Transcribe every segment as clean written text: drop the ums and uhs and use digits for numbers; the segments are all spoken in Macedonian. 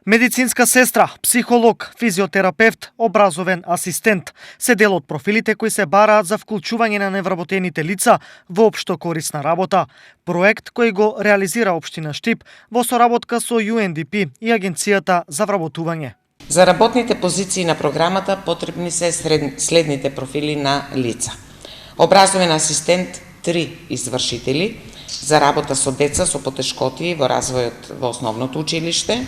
Медицинска сестра, психолог, физиотерапевт, образовен асистент се дел од профилите кои се бараат за вклучување на невработените лица во општо корисна работа. Проект кој го реализира општина Штип во соработка со UNDP и Агенцијата за вработување. За работните позиции на програмата потребни се следните профили на лица. Образовен асистент 3 извршители за работа со деца со потешкоти во развојот во основното училиште.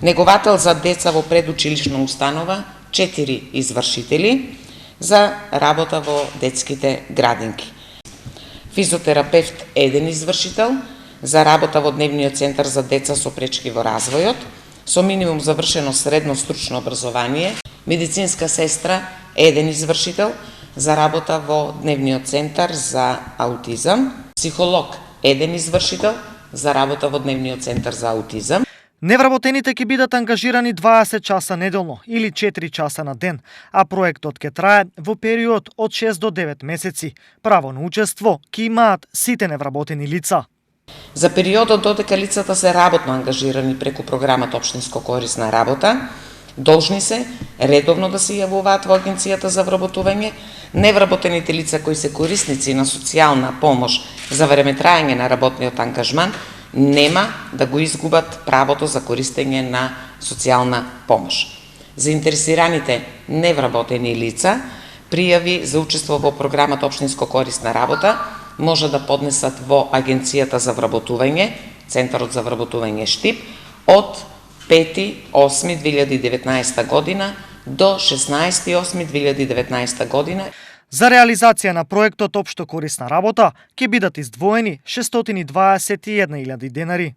Неговател за деца во предучилишна установа 4 извршители за работа во детските градинки. Физиотерапевт 1 извршител за работа во дневниот центар за деца со пречки во развојот со минимум завршено средно стручно образование. Медицинска сестра 1 извршител за работа во дневниот центар за аутизам. Психолог 1 извршител за работа во дневниот центар за аутизам. Невработените ќе бидат ангажирани 20 часа неделно или 4 часа на ден, а проектот ќе трае во период од 6 до 9 месеци. Право на учество ќе имаат сите невработени лица. За периодот додека лицата се работно ангажирани преку програмата Општинско корисна работа, должни се редовно да се јавуваат во Агенцијата за вработување. Невработените лица кои се корисници на социјална помош за време траење на работниот ангажман нема да го изгубат правото за користење на социјална помош. Заинтересираните невработени лица пријави за учество во програмата Општинско корисна работа може да поднесат во Агенцијата за вработување, Центарот за вработување Штип, од 5.8.2019 година до 16.8.2019 година. За реализација на проектот Општо корисна работа ќе бидат издвоени 621.000 денари.